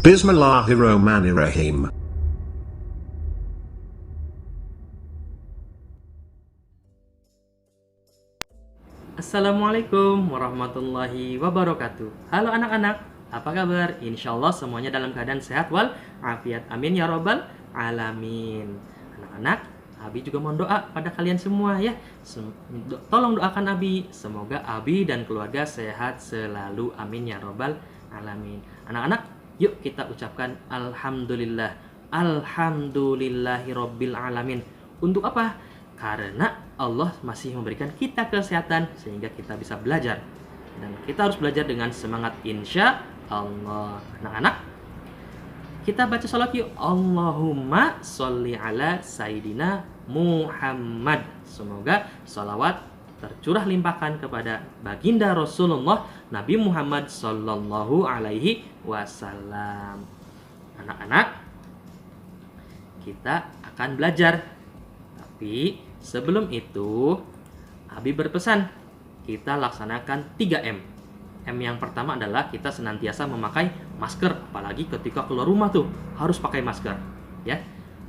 Bismillahirrahmanirrahim. Assalamualaikum warahmatullahi wabarakatuh. Halo anak-anak, apa kabar? Insya Allah semuanya dalam keadaan sehat wal afiat. Amin ya robbal alamin. Anak-anak, Abi juga mohon doa pada kalian semua ya. Tolong doakan Abi, semoga Abi dan keluarga sehat selalu. Amin ya robbal alamin. Anak-anak, yuk kita ucapkan Alhamdulillah. Alhamdulillahirabbil alamin. Untuk apa? Karena Allah masih memberikan kita kesehatan sehingga kita bisa belajar. Dan kita harus belajar dengan semangat insya Allah. Anak-anak, kita baca salat yuk. Allahumma sholli ala Sayyidina Muhammad. Semoga salawat tercurah limpahkan kepada baginda Rasulullah Nabi Muhammad Sallallahu Alaihi Wasallam. Anak-anak, kita akan belajar. Tapi sebelum itu, Abi berpesan kita laksanakan 3M. M yang pertama adalah kita senantiasa memakai masker, apalagi ketika keluar rumah tuh harus pakai masker, ya.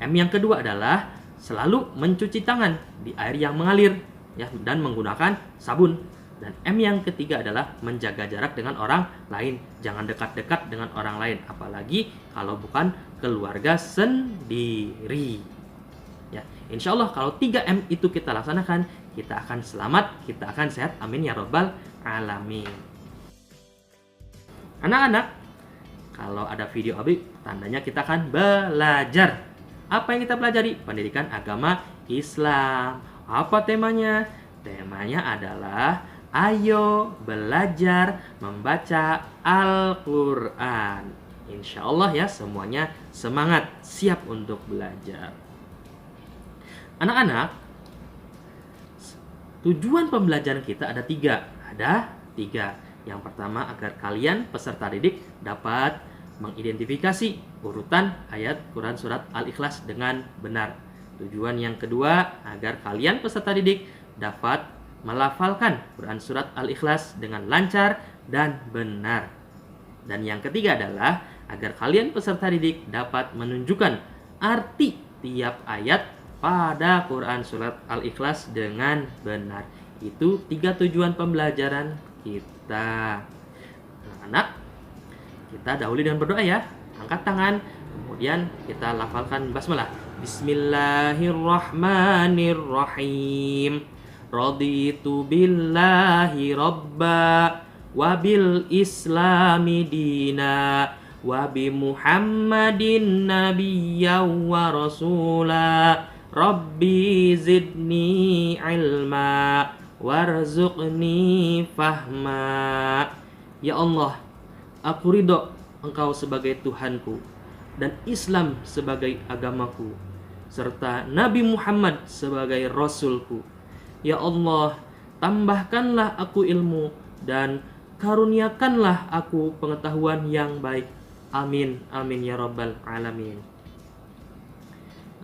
M yang kedua adalah selalu mencuci tangan di air yang mengalir, ya, dan menggunakan sabun. Dan M yang ketiga adalah menjaga jarak dengan orang lain. Jangan dekat-dekat dengan orang lain, apalagi kalau bukan keluarga sendiri. Ya, insya Allah kalau 3M itu kita laksanakan, kita akan selamat, kita akan sehat. Amin ya robbal alamin. Anak-anak, kalau ada video Abi, tandanya kita akan belajar. Apa yang kita pelajari? Pendidikan agama Islam. Apa temanya? Temanya adalah ayo belajar membaca Al-Quran. Insya Allah ya, semuanya semangat, siap untuk belajar. Anak-anak, tujuan pembelajaran kita ada tiga. Yang pertama, agar kalian peserta didik dapat mengidentifikasi urutan ayat Quran Surat Al-Ikhlas dengan benar. Tujuan yang kedua, agar kalian peserta didik dapat melafalkan Quran Surat Al-Ikhlas dengan lancar dan benar. Dan yang ketiga adalah agar kalian peserta didik dapat menunjukkan arti tiap ayat pada Quran Surat Al-Ikhlas dengan benar. Itu 3 tujuan pembelajaran kita. Anak-anak, kita dahului dengan berdoa ya. Angkat tangan, kemudian kita lafalkan basmalah. Bismillahirrahmanirrahim. Raditu billahi rabba wa bil islami dina wa bi Muhammadin nabiyyan wa rasula. Rabbi zidni ilma warzuqni fahma. Ya Allah, aku ridho Engkau sebagai Tuhanku dan Islam sebagai agamaku, serta Nabi Muhammad sebagai Rasulku. Ya Allah, tambahkanlah aku ilmu dan karuniakanlah aku pengetahuan yang baik. Amin, amin ya rabbal alamin.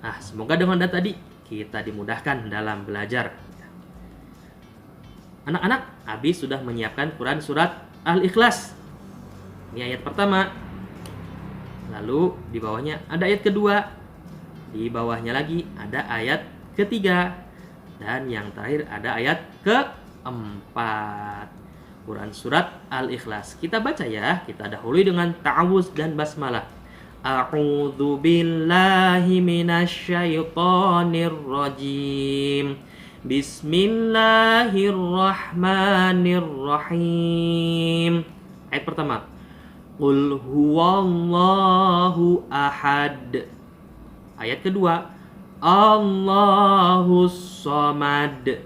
Nah, semoga dengan data tadi kita dimudahkan dalam belajar. Anak-anak, Abi sudah menyiapkan Quran Surat Al-Ikhlas. Ini ayat pertama. Lalu di bawahnya ada ayat kedua. Di bawahnya lagi ada ayat ketiga. Dan yang terakhir ada ayat keempat. Quran Surat Al-Ikhlas. Kita baca ya. Kita dahului dengan ta'awuz dan basmalah. A'udzu billahi minasyaitonir rajim. Bismillahirrahmanirrahim. Ayat pertama. Qul huwallahu ahad. Ayat kedua. Allahus samad.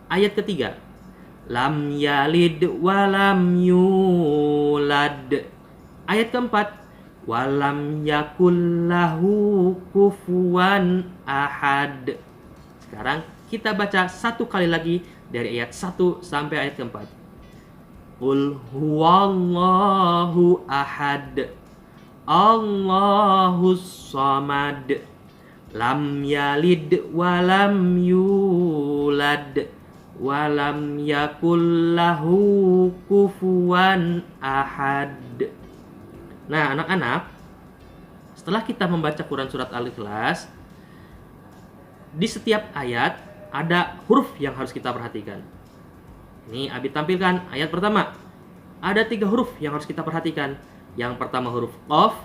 Ayat ketiga. Lam yalid walam yulad. Ayat keempat. Walam yakullahu kufuwan ahad. Sekarang kita baca satu kali lagi dari ayat 1 sampai ayat keempat. Qul huwallahu ahad. Allahus samad. Lam yalid walam yulad. Walam yakullahu kufuwan ahad. Nah, anak-anak, setelah kita membaca Quran Surat Al-Ikhlas, di setiap ayat ada huruf yang harus kita perhatikan. Ini Abi tampilkan ayat pertama. Ada 3 huruf yang harus kita perhatikan. Yang pertama huruf Qaf,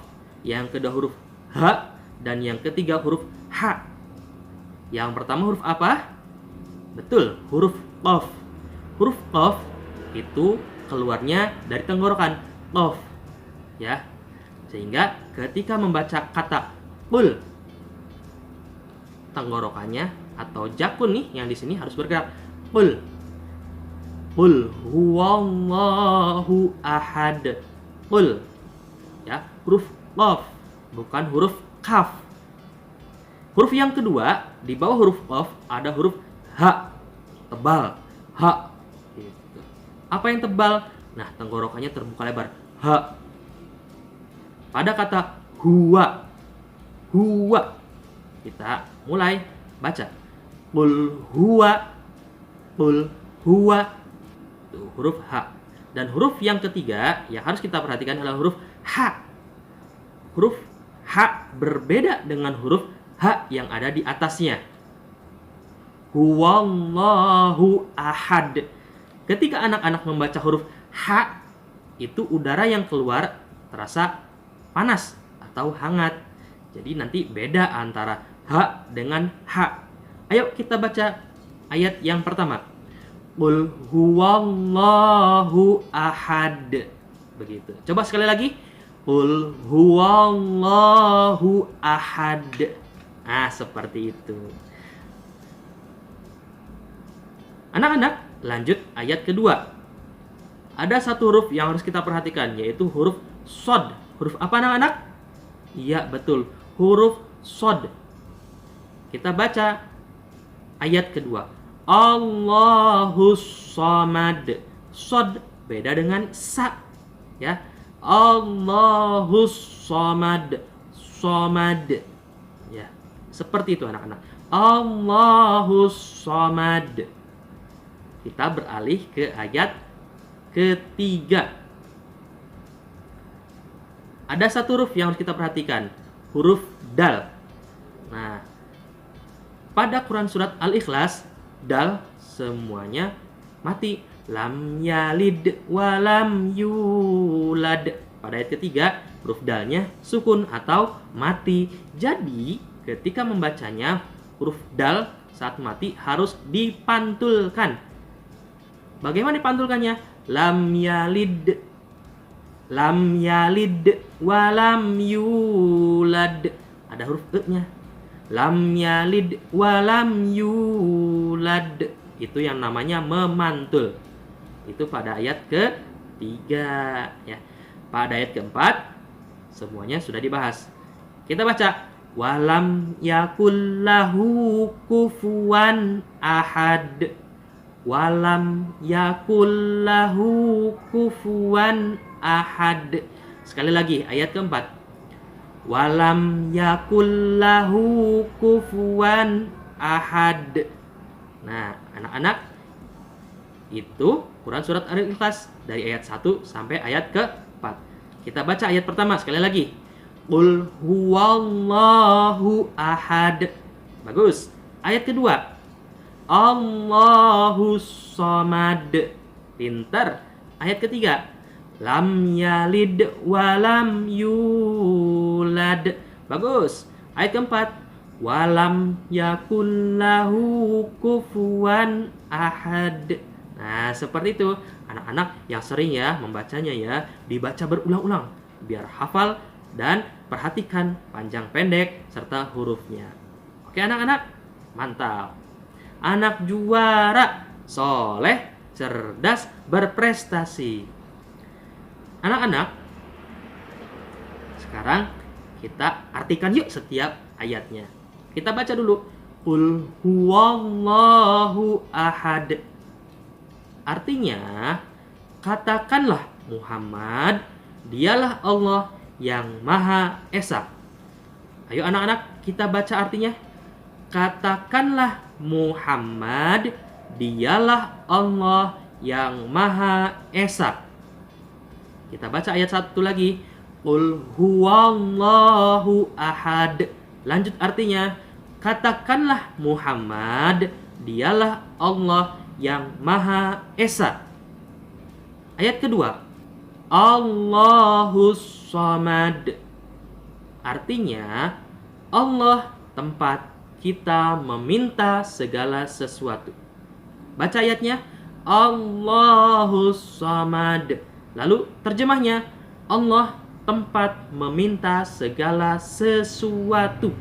yang kedua huruf Ha, dan yang ketiga huruf Ha. Yang pertama huruf apa? Betul, huruf Qaf. Huruf Qaf itu keluarnya dari tenggorokan Qaf. Ya. Sehingga ketika membaca kata qul, tenggorokannya atau jakun nih yang di sini harus bergerak. Qul. Qul huwallahu ahad. Qul. Ya, huruf qaf, bukan huruf kaf. Huruf yang kedua, di bawah huruf qaf ada huruf ha. Tebal. Ha. Gitu. Apa yang tebal? Nah, tenggorokannya terbuka lebar. Ha. Pada kata huwa. Huwa. Kita mulai baca. Qul huwa. Qul huwa. Itu huruf H. Dan huruf yang ketiga yang harus kita perhatikan adalah huruf H. Huruf H berbeda dengan huruf H yang ada di atasnya. Huwallahu ahad. Ketika anak-anak membaca huruf H, itu udara yang keluar terasa panas atau hangat. Jadi nanti beda antara H dengan H. Ayo kita baca ayat yang pertama. Qul huwallahu ahad. Begitu. Coba sekali lagi. Qul huwallahu ahad. Nah, seperti itu. Anak-anak, lanjut ayat kedua. Ada satu huruf yang harus kita perhatikan, yaitu huruf Shad. Huruf apa anak-anak? Iya, betul. Huruf Shad. Kita baca ayat kedua. Allahus Samad. Shad beda dengan sa. Ya. Allahus Samad. Samad. Ya. Seperti itu anak-anak. Allahus Samad. Kita beralih ke ayat ketiga. Ada satu huruf yang harus kita perhatikan. Huruf dal. Nah, pada Quran Surat Al-Ikhlas, dal semuanya mati. Lam yalid walam yulad. Pada ayat ketiga, huruf dalnya sukun atau mati. Jadi, ketika membacanya, huruf dal saat mati harus dipantulkan. Bagaimana dipantulkannya? Lam yalid. Lam yalid walam yulad. Ada huruf E-nya. Lam yalid walam yulad. Itu yang namanya memantul. Itu pada ayat ketiga. Ya. Pada ayat keempat, semuanya sudah dibahas. Kita baca. Walam yakullahu kufuwan ahad. Walam yakullahu kufuwan ahad. Sekali lagi ayat keempat. Walam yakullahu kufuwan ahad. Nah, anak-anak, itu Quran Surat Al-Ikhlas dari ayat 1 sampai ayat ke-4. Kita baca ayat pertama sekali lagi. Qul huwallahu ahad. Bagus. Ayat kedua. Allahus Samad. Pintar. Ayat ketiga. Lam yalid walam yulad. Bagus. Ayat keempat. Walam yakullahu kufuwan ahad. Nah, seperti itu. Anak-anak yang sering ya membacanya ya, dibaca berulang-ulang biar hafal dan perhatikan panjang pendek serta hurufnya. Oke anak-anak, mantap. Anak juara, soleh, cerdas, berprestasi. Anak-anak, sekarang kita artikan yuk setiap ayatnya. Kita baca dulu. Qul huwallahu ahad. Artinya, katakanlah Muhammad, dialah Allah yang Maha Esa. Ayo anak-anak, kita baca artinya. Katakanlah Muhammad, dialah Allah yang Maha Esa. Kita baca ayat 1 lagi. Qul huwallahu ahad. Lanjut artinya, katakanlah Muhammad, dialah Allah yang Maha Esa. Ayat kedua, Allahus Samad. Artinya, Allah tempat kita meminta segala sesuatu. Baca ayatnya, Allahus Samad. Lalu terjemahnya, Allah tempat meminta segala sesuatu.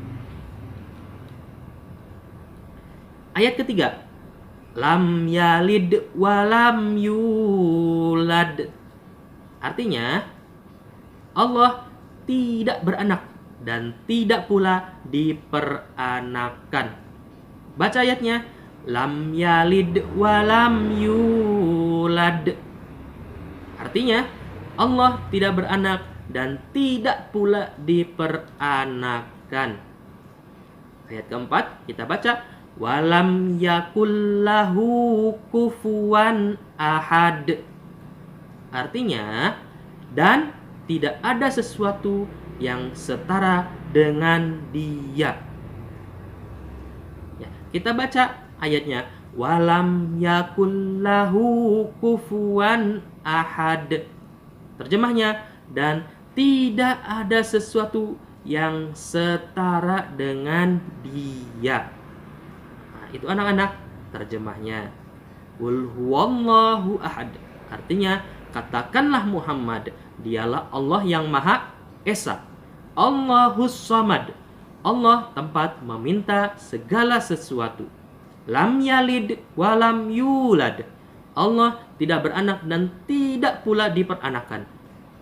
Ayat ketiga, lam yalid walam yulad. Artinya, Allah tidak beranak dan tidak pula diperanakan. Baca ayatnya, lam yalid walam yulad. Artinya, Allah tidak beranak dan tidak pula diperanakan. Ayat keempat kita baca, walam yakullahu kufuwan ahad. Artinya, dan tidak ada sesuatu yang setara dengan Dia. Ya, kita baca ayatnya, walam yakullahu kufuwan ahad. Terjemahnya, dan tidak ada sesuatu yang setara dengan Dia. Nah, itu anak-anak terjemahnya. Qul huwallahu ahad. Artinya, katakanlah Muhammad, dialah Allah yang Maha Esa. Allahus Samad. Allah tempat meminta segala sesuatu. Lam yalid walam yulad. Allah tidak beranak dan tidak pula diperanakan.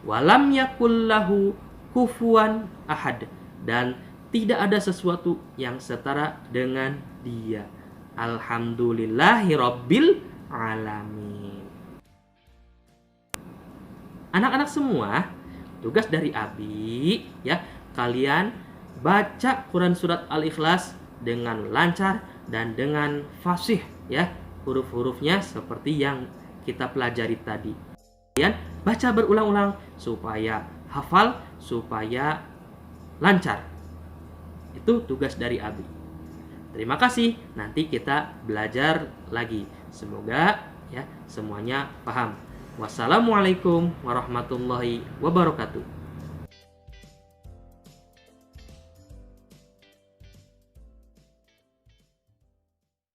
Walam yakullahu kufuwan ahad. Dan tidak ada sesuatu yang setara dengan Dia. Alhamdulillahi rabbil alamin. Anak-anak semua, tugas dari Abi, ya, kalian baca Quran surat Al-Ikhlas dengan lancar dan dengan fasih, ya, huruf-hurufnya seperti yang kita pelajari tadi. Kalian baca berulang-ulang supaya hafal, supaya lancar. Itu tugas dari Abi. Terima kasih. Nanti kita belajar lagi. Semoga ya semuanya paham. Wassalamualaikum warahmatullahi wabarakatuh.